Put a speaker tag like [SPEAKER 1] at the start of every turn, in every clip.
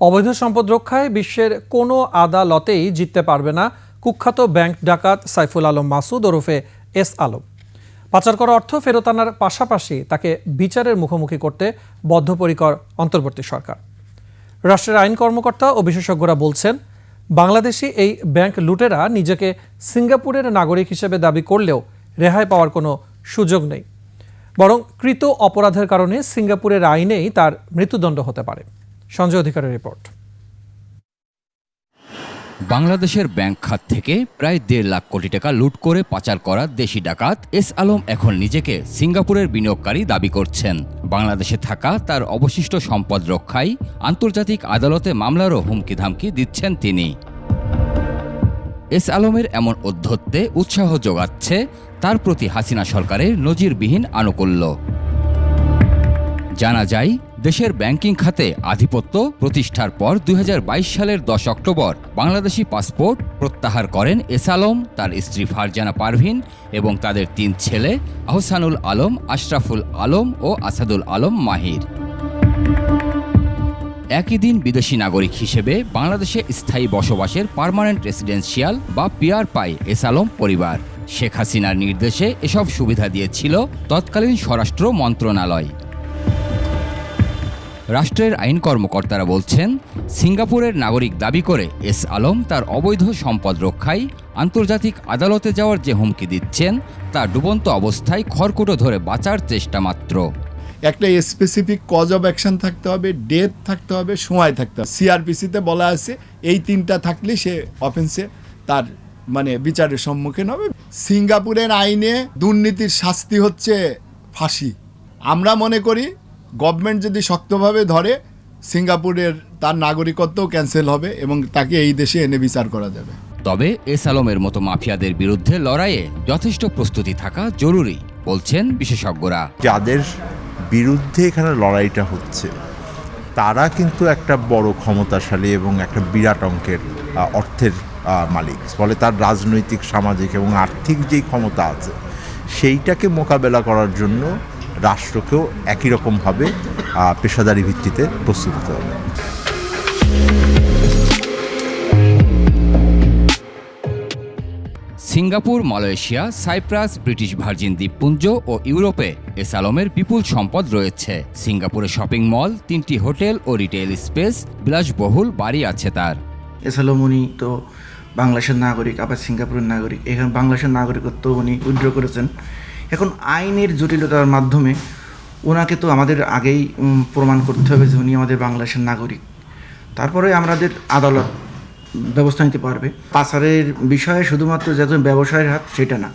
[SPEAKER 1] অবৈধ সম্পদ রক্ষায় বিশ্বের কোনো আদালতেই জিততে পারবে না কুখ্যাত ব্যাংক ডাকাত সাইফুল আলম মাসুদ ওরফে এস আলম। পাচার করা অর্থ ফেরত আনার পাশাপাশি তাকে বিচারের মুখোমুখি করতে বদ্ধপরিকর অন্তর্বর্তী সরকার। রাষ্ট্রের আইন কর্মকর্তা ও বিশেষজ্ঞরা বলছেন, বাংলাদেশি এই ব্যাংক লুটেরা নিজেকে সিঙ্গাপুরের নাগরিক হিসেবে দাবি করলেও রেহাই পাওয়ার কোনো সুযোগ নেই, বরং কৃত অপরাধের কারণে সিঙ্গাপুরের আইনেই তার মৃত্যুদণ্ড হতে পারে। সঞ্জয় অধিকারের রিপোর্ট।
[SPEAKER 2] বাংলাদেশের ব্যাংক খাত থেকে প্রায় 1.5 লাখ কোটি টাকা লুট করে পাচার করা দেশি ডাকাত এস আলম এখন নিজেকে সিঙ্গাপুরের বিনিয়োগকারী দাবি করছেন। বাংলাদেশে থাকা তার অবশিষ্ট সম্পদ রক্ষায় আন্তর্জাতিক আদালতে মামলারও হুমকি ধামকি দিচ্ছেন তিনি। এস আলমের এমন ঔদ্ধত্যে উৎসাহ যোগাচ্ছে তার প্রতি হাসিনা সরকারের নজিরবিহীন আনুকূল্য। জানা যায়, দেশের ব্যাংকিং খাতে আধিপত্য প্রতিষ্ঠার পর 2022 সালের 10 অক্টোবর বাংলাদেশি পাসপোর্ট প্রত্যাহার করেন এস আলম, তার স্ত্রী ফারজানা পারভিন এবং তাদের 3 ছেলে আহসানুল আলম, আশরাফুল আলম ও আসাদুল আলম মাহির। একই দিন বিদেশি নাগরিক হিসেবে বাংলাদেশে স্থায়ী বসবাসের পার্মানেন্ট রেসিডেন্সিয়াল বা পিআর পায় এস আলম পরিবার। শেখ হাসিনার নির্দেশে এসব সুবিধা দিয়েছিল তৎকালীন স্বরাষ্ট্র মন্ত্রণালয়। রাষ্ট্রের আইন কর্মকর্তারা বলছেন, সিঙ্গাপুরের নাগরিক দাবি করে এস আলম তার অবৈধ সম্পদ রক্ষায় আন্তর্জাতিক আদালতে যাওয়ার যে হুমকি দিচ্ছেন তা ডুবন্ত অবস্থায় খড়কুটো ধরে বাঁচার চেষ্টা মাত্র।
[SPEAKER 3] একটা স্পেসিফিক কজ অফ অ্যাকশন থাকতে হবে, ডেথ থাকতে হবে, সময় থাকতে হবে। সিআরপিসিতে বলা আছে এই 3টা থাকলে সে অফেন্সে তার বিচারের সম্মুখীন হবে। সিঙ্গাপুরের আইনে দুর্নীতির শাস্তি হচ্ছে ফাঁসি। আমরা মনে করি গভর্নমেন্ট যদি শক্তভাবে ধরে, সিঙ্গাপুরের তার নাগরিকত্ব ক্যান্সেল হবে এবং তাকে এই দেশে এনে বিচার করা যাবে।
[SPEAKER 2] তবে এস আলমের মতো মাফিয়াদের বিরুদ্ধে লড়াইয়ে যথেষ্ট প্রস্তুতি থাকা জরুরি বলছেন বিশেষজ্ঞরা।
[SPEAKER 4] যাদের বিরুদ্ধে এখানে লড়াইটা হচ্ছে তারা কিন্তু একটা বড় ক্ষমতাশালী এবং একটা বিরাট অঙ্কের অর্থের মালিক, ফলে তার রাজনৈতিক, সামাজিক এবং আর্থিক যেই ক্ষমতা আছে সেইটাকে মোকাবেলা করার জন্য রাষ্ট্রকেও একই রকমভাবে পেশাদারি ভিত্তিতে প্রস্তুত হতে হবে।
[SPEAKER 2] Singapore, Malaysia, Cyprus, British Virgin দ্বীপপুঞ্জ ও ইউরোপে এস আলমের বিপুল সম্পদ রয়েছে। সিঙ্গাপুরে শপিং মল, 3টি হোটেল ও রিটেল স্পেস, বিলাসবহুল বাড়ি আছে তার।
[SPEAKER 5] এস আলম উনি তো বাংলাদেশের নাগরিক, আবার সিঙ্গাপুরের নাগরিক। এখানে বাংলাদেশের নাগরিকত্ব উনি উইথড্র করেছেন। এখন আইনের জটিলতার মাধ্যমে ওনাকে তো আমাদের আগেই প্রমাণ করতে হবে যে উনি আমাদের বাংলাদেশের নাগরিক, তারপরে আমাদের আদালত ব্যবস্থা নিতে পারবে। পাচারের বিষয়ে শুধুমাত্র যত ব্যবসায়ের হাত সেটা না,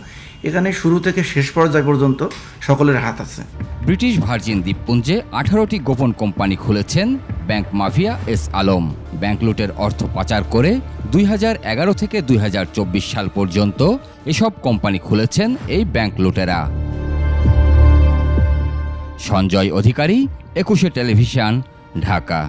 [SPEAKER 5] এখানে শুরু থেকে শেষ পর্যায় পর্যন্ত সকলের হাত আছে।
[SPEAKER 2] ব্রিটিশ ভার্জিন দ্বীপপুঞ্জে 18টি গোপন কোম্পানি খুলেছেন bank mafia S Alam. Bank লুটের অর্থ পাচার করে 2011 থেকে 2024 সাল পর্যন্ত এসব কোম্পানি খুলেছেন এই ব্যাংক লুটেরা। সঞ্জয় অধিকারী, 21 টেলিভিশন, ঢাকা।